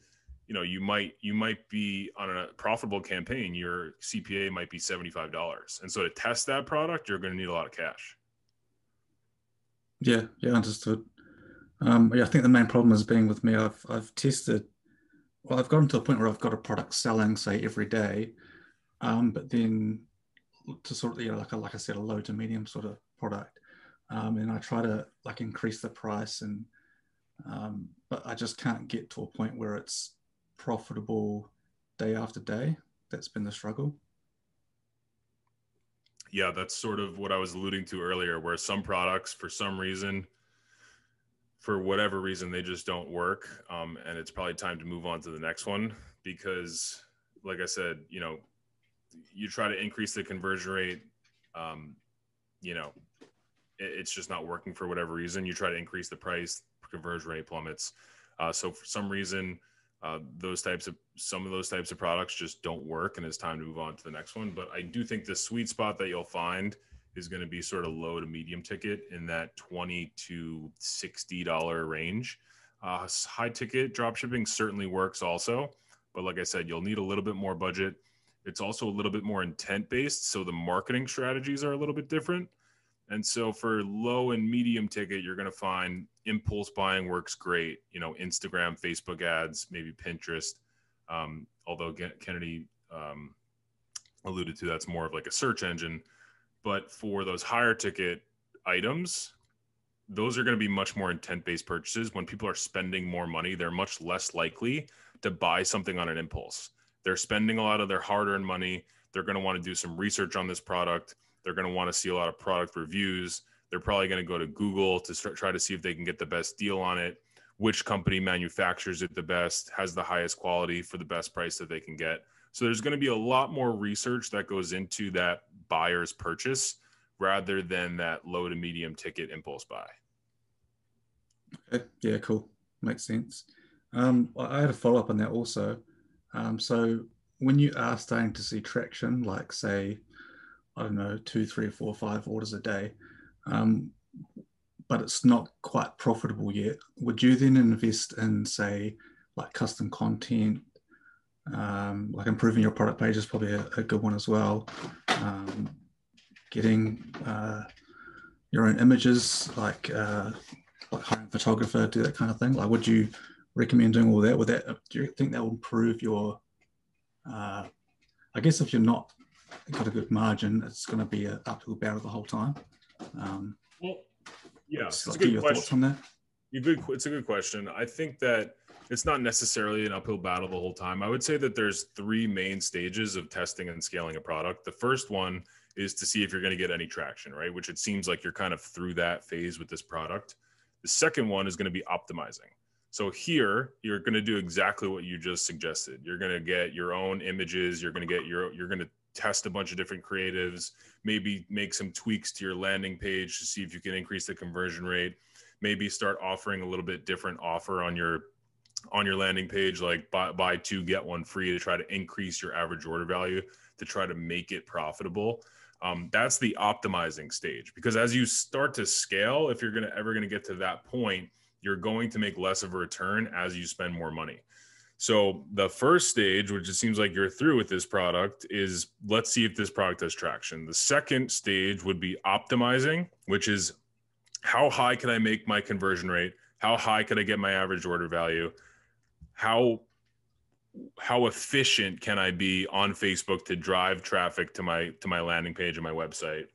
you might be on a profitable campaign, your CPA might be $75. And so to test that product, you're going to need a lot of cash. Yeah, understood. Yeah, I think the main problem has been with me. I've tested. Well, I've gotten to a point where I've got a product selling, say, every day, but then to sort of, like I said, a low to medium sort of product, and I try to like increase the price, and but I just can't get to a point where it's profitable day after day. That's been the struggle. Yeah, that's sort of what I was alluding to earlier, where some products, for whatever reason, they just don't work. And it's probably time to move on to the next one because, like I said, you try to increase the conversion rate, you know, it's just not working for whatever reason. You try to increase the price, conversion rate plummets. So for some reason, some of those types of products just don't work, and it's time to move on to the next one. But I do think the sweet spot that you'll find is going to be sort of low to medium ticket in that $20 to $60 range. High ticket dropshipping certainly works also, but like I said, you'll need a little bit more budget. It's also a little bit more intent based, so the marketing strategies are a little bit different. And so for low and medium ticket, you're going to find impulse buying works great. Instagram, Facebook ads, maybe Pinterest. Although Kennedy alluded to, that's more of like a search engine. But for those higher ticket items, those are going to be much more intent-based purchases. When people are spending more money, they're much less likely to buy something on an impulse. They're spending a lot of their hard-earned money. They're going to want to do some research on this product. They're going to want to see a lot of product reviews. They're probably going to go to Google to try to see if they can get the best deal on it, which company manufactures it the best, has the highest quality for the best price that they can get. So there's going to be a lot more research that goes into that buyer's purchase rather than that low to medium ticket impulse buy. Okay. Yeah, cool. Makes sense. I had a follow up on that also. So when you are starting to see traction, like say, I don't know, 2, 3, 4, 5 orders a day, but it's not quite profitable yet, would you then invest in, say, like custom content, like improving your product page is probably a good one as well, getting your own images, like hiring a photographer, do that kind of thing? Like, would you recommend doing all that? Do you think that will improve your, I guess if you're not got a good margin, it's going to be an uphill battle the whole time. Well, yeah, it's a good question. Thoughts on that? It's a good question. I think that it's not necessarily an uphill battle the whole time. I would say that there's 3 main stages of testing and scaling a product. The first one is to see if you're going to get any traction, right? Which it seems like you're kind of through that phase with this product. The second one is going to be optimizing. So here you're going to do exactly what you just suggested. You're going to get your own images. You're going to test a bunch of different creatives, maybe make some tweaks to your landing page to see if you can increase the conversion rate, maybe start offering a little bit different offer on your landing page, like buy 2, get 1 free, to try to increase your average order value, to try to make it profitable. That's the optimizing stage, because as you start to scale, if you're ever going to get to that point, you're going to make less of a return as you spend more money. So the first stage, which it seems like you're through with this product, is let's see if this product has traction. The second stage would be optimizing, which is how high can I make my conversion rate? How high can I get my average order value? How efficient can I be on Facebook to drive traffic to my landing page and my website?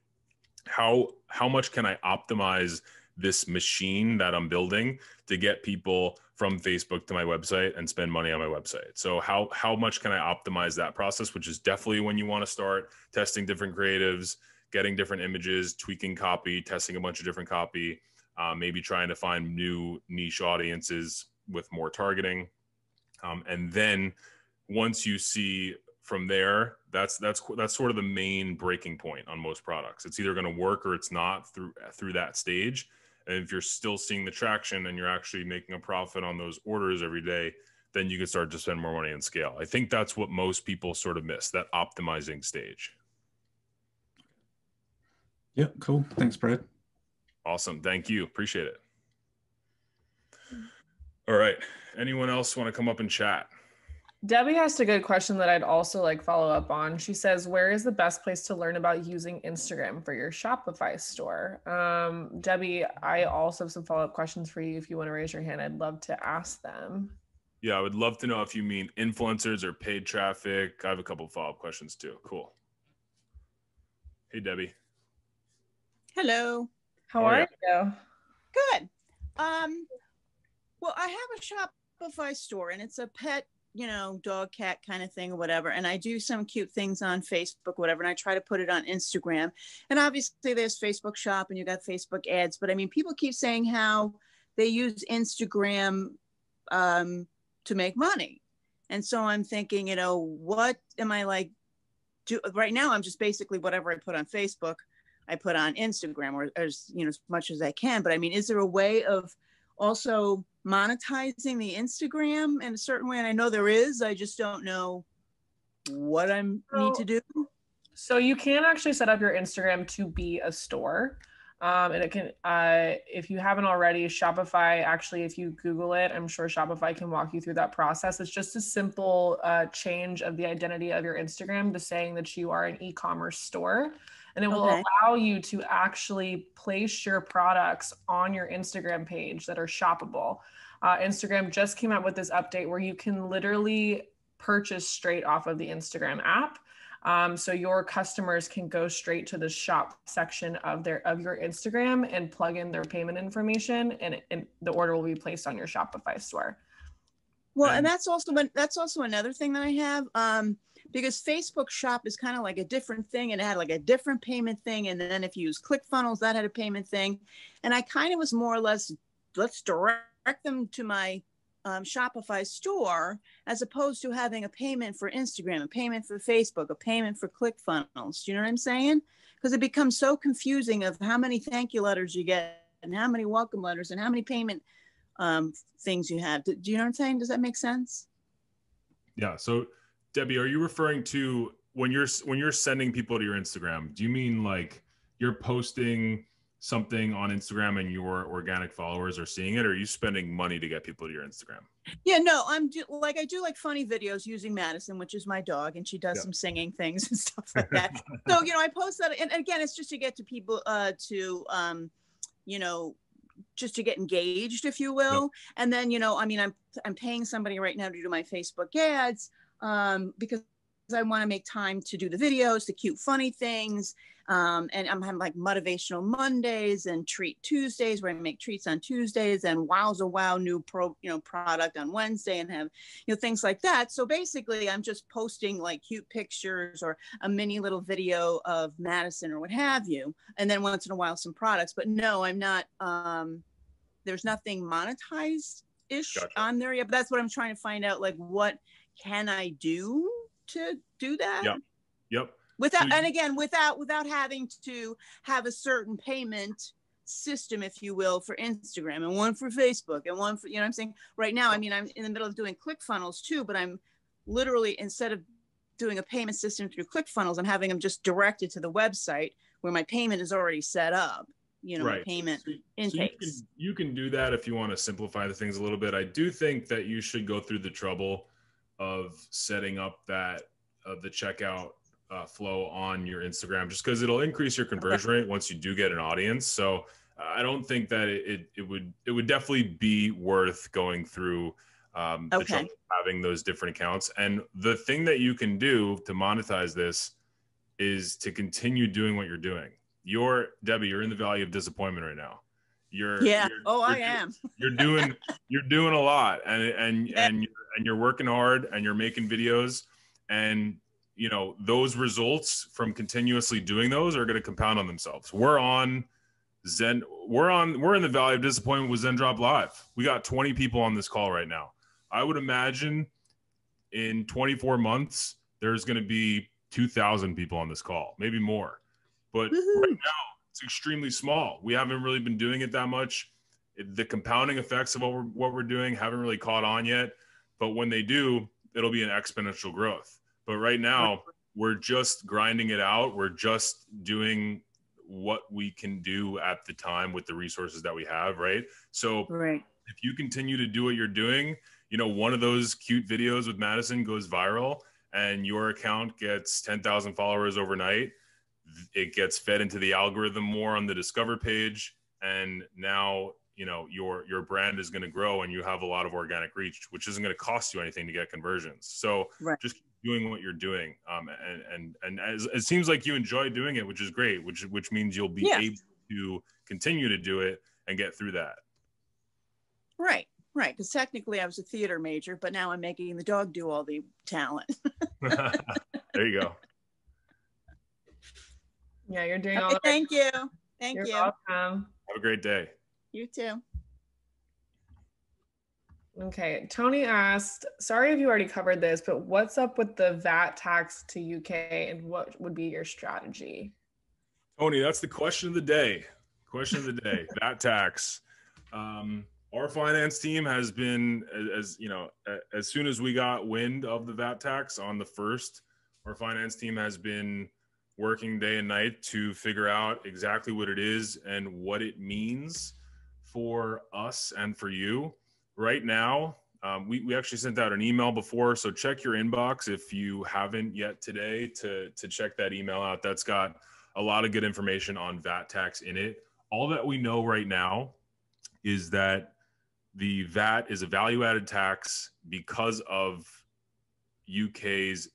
How much can I optimize this machine that I'm building to get people from Facebook to my website and spend money on my website? So how much can I optimize that process, which is definitely when you want to start testing different creatives, getting different images, tweaking copy, testing a bunch of different copy, maybe trying to find new niche audiences with more targeting. And then once you see from there, that's sort of the main breaking point on most products. It's either going to work or it's not through that stage. And if you're still seeing the traction and you're actually making a profit on those orders every day, then you can start to spend more money and scale. I think that's what most people sort of miss, that optimizing stage. Yeah, cool. Thanks, Brad. Awesome. Thank you. Appreciate it. All right. Anyone else want to come up and chat? Debbie asked a good question that I'd also like follow up on. She says, where is the best place to learn about using Instagram for your Shopify store? Debbie, I also have some follow-up questions for you. If you want to raise your hand, I'd love to ask them. Yeah, I would love to know if you mean influencers or paid traffic. I have a couple of follow-up questions too. Cool. Hey, Debbie. Hello. How are you? Good. Well, I have a Shopify store, and it's a pet, dog, cat kind of thing or whatever. And I do some cute things on Facebook, whatever. And I try to put it on Instagram. And obviously there's Facebook shop and you got Facebook ads. But I mean, people keep saying how they use Instagram to make money. And so I'm thinking, what am I like? Right now, I'm just basically whatever I put on Facebook, I put on Instagram or as much as I can. But I mean, is there a way of also monetizing the Instagram in a certain way? And I know there is, I just don't know what I need to do. So you can actually set up your Instagram to be a store. And it can, if you haven't already, Shopify, actually, if you Google it, I'm sure Shopify can walk you through that process. It's just a simple change of the identity of your Instagram to saying that you are an e-commerce store. And it will allow you to actually place your products on your Instagram page that are shoppable. Instagram just came out with this update where you can literally purchase straight off of the Instagram app. So your customers can go straight to the shop section of your Instagram and plug in their payment information, and the order will be placed on your Shopify store. Well, and that's also another thing that I have, because Facebook shop is kind of like a different thing, and it had like a different payment thing. And then if you use ClickFunnels, that had a payment thing. And I kind of was more or less, let's direct them to my Shopify store, as opposed to having a payment for Instagram, a payment for Facebook, a payment for ClickFunnels. Do you know what I'm saying? Because it becomes so confusing of how many thank you letters you get and how many welcome letters and how many payment things you have. Do you know what I'm saying? Does that make sense? Yeah. So Debbie, are you referring to when you're sending people to your Instagram, do you mean like you're posting something on Instagram and your organic followers are seeing it, or are you spending money to get people to your Instagram? Yeah, no, I do like funny videos using Madison, which is my dog, and she does some singing things and stuff like that. So, I post that, and again, it's just to get to people just to get engaged, if you will. Yep. And then, I'm paying somebody right now to do my Facebook ads because I want to make time to do the videos, the cute, funny things. And I'm having like motivational Mondays and treat Tuesdays where I make treats on Tuesdays and wowza wow new product on Wednesday and have, things like that. So basically I'm just posting like cute pictures or a mini little video of Madison or what have you. And then once in a while some products, but no, I'm not, there's nothing monetized-ish on there yet, but that's what I'm trying to find out. Like, what can I do to do that? Yep. Without having to have a certain payment system, if you will, for Instagram and one for Facebook and one for, what I'm saying? Right now, I'm in the middle of doing ClickFunnels too, but I'm literally, instead of doing a payment system through ClickFunnels, I'm having them just directed to the website where my payment is already set up, my payment intakes. So you can do that if you want to simplify the things a little bit. I do think that you should go through the trouble of setting up that, the checkout flow on your Instagram, just because it'll increase your conversion rate once you do get an audience. So I don't think that it would definitely be worth going through the trouble of having those different accounts. And the thing that you can do to monetize this is to continue doing what you're doing. Debbie, you're in the valley of disappointment right now. I am. You're doing a lot, and you're working hard, and you're making videos, and those results from continuously doing those are going to compound on themselves. We're in the valley of disappointment with Zendrop Live. We got 20 people on this call right now. I would imagine in 24 months, there's going to be 2,000 people on this call, maybe more. But right now, it's extremely small. We haven't really been doing it that much. The compounding effects of what we're doing haven't really caught on yet. But when they do, it'll be an exponential growth. But right now, we're just grinding it out. We're just doing what we can do at the time with the resources that we have, right? So if you continue to do what you're doing, you know, one of those cute videos with Madison goes viral and your account gets 10,000 followers overnight, it gets fed into the algorithm more on the discover page. And now, you know, your brand is going to grow and you have a lot of organic reach, which isn't going to cost you anything to get conversions. So just keep doing what you're doing. And as it seems like you enjoy doing it, which is great, which means you'll be able to continue to do it and get through that. Right. Because technically I was a theater major, but now I'm making the dog do all the talent. There you go. Yeah, you're doing all the Thank you. Thank You're you. welcome. Have a great day. You too. Okay, Tony asked, sorry if you already covered this, but what's up with the VAT tax to UK and what would be your strategy? Tony, that's the question of the day. Question of the day, VAT tax. Our finance team has been, as you know, as soon as we got wind of the VAT tax on the 1st, our finance team has been working day and night to figure out exactly what it is and what it means for us and for you. Right now, we actually sent out an email before, so check your inbox if you haven't yet today to check that email out. That's got a lot of good information on VAT tax in it. All that we know right now is that the VAT is a value-added tax because of Brexit,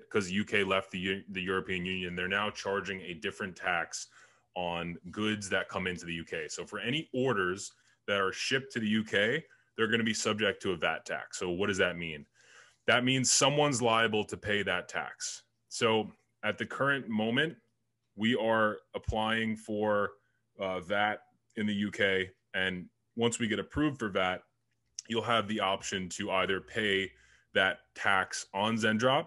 because UK left the European Union. They're now charging a different tax on goods that come into the UK. So for any orders that are shipped to the UK, they're going to be subject to a VAT tax. So what does that mean? That means someone's liable to pay that tax. So at the current moment, we are applying for VAT in the UK. And once we get approved for VAT, you'll have the option to either pay that tax on Zendrop.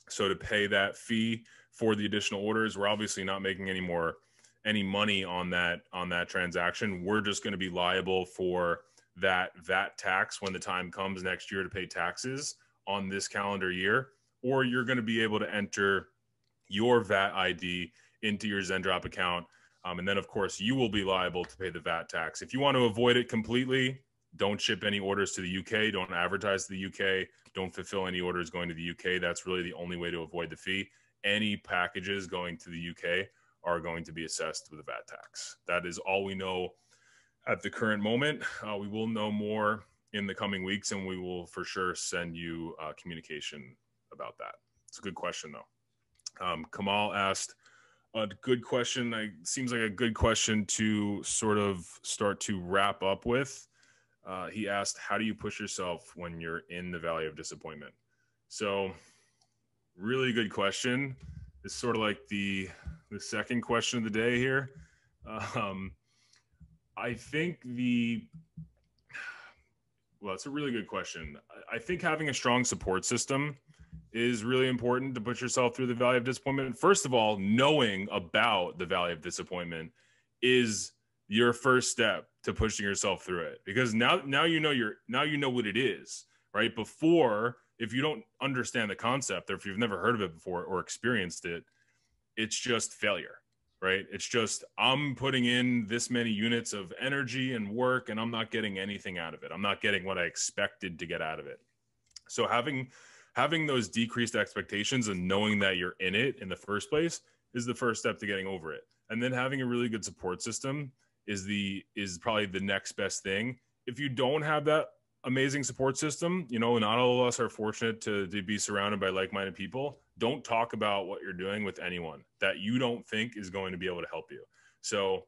So to pay that fee for the additional orders, we're obviously not making any money on that transaction. We're just going to be liable for that VAT tax when the time comes next year to pay taxes on this calendar year, or you're going to be able to enter your VAT ID into your Zendrop account. And then of course you will be liable to pay the VAT tax. If you want to avoid it completely, don't ship any orders to the UK, don't advertise to the UK, don't fulfill any orders going to the UK. That's really the only way to avoid the fee. Any packages going to the UK are going to be assessed with a VAT tax. That is all we know at the current moment. We will know more in the coming weeks, and we will for sure send you communication about that. It's a good question, though. Kamal asked a good question. Seems like a good question to sort of start to wrap up with. He asked, how do you push yourself when you're in the valley of disappointment? So really good question. It's sort of like the second question of the day here. I think it's a really good question. I think having a strong support system is really important to put yourself through the valley of disappointment. First of all, knowing about the valley of disappointment is your first step to pushing yourself through it, because now you know what it is, right? Before, if you don't understand the concept, or if you've never heard of it before or experienced it, it's just failure, right? It's just, I'm putting in this many units of energy and work and I'm not getting anything out of it. I'm not getting what I expected to get out of it. So having those decreased expectations and knowing that you're in it in the first place is the first step to getting over it. And then having a really good support system is probably the next best thing. If you don't have that amazing support system, you know, not all of us are fortunate to be surrounded by like-minded people. Don't talk about what you're doing with anyone that you don't think is going to be able to help you. So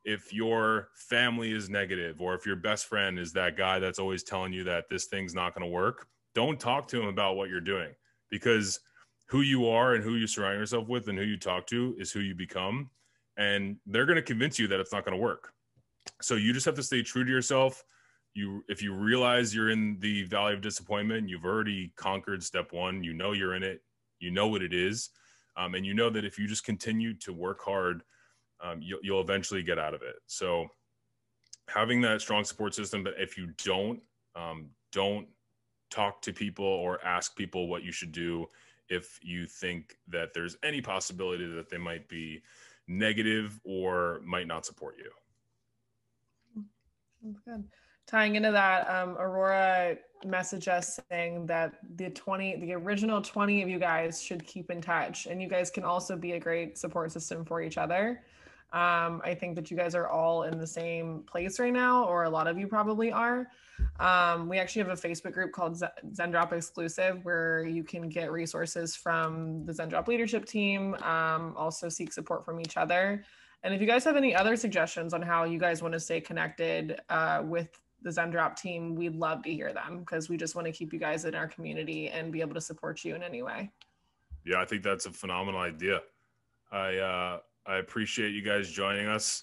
if your family is negative, or if your best friend is that guy that's always telling you that this thing's not going to work, don't talk to him about what you're doing, because who you are and who you surround yourself with and who you talk to is who you become. And they're going to convince you that it's not going to work. So you just have to stay true to yourself. If you realize you're in the valley of disappointment, you've already conquered step one. You know you're in it. You know what it is. And you know that if you just continue to work hard, you'll eventually get out of it. So having that strong support system, but if you don't talk to people or ask people what you should do if you think that there's any possibility that they might be negative or might not support you. That's good. Tying into that, Aurora messaged us saying that the original 20 of you guys should keep in touch, and you guys can also be a great support system for each other. I think that you guys are all in the same place right now, or a lot of you probably are. We actually have a Facebook group called Zendrop Exclusive, where you can get resources from the Zendrop leadership team, also seek support from each other. And if you guys have any other suggestions on how you guys want to stay connected with the Zendrop team, we'd love to hear them, because we just want to keep you guys in our community and be able to support you in any way. Yeah, I think that's a phenomenal idea. I appreciate you guys joining us.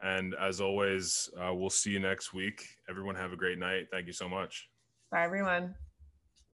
And as always, we'll see you next week. Everyone have a great night. Thank you so much. Bye, everyone.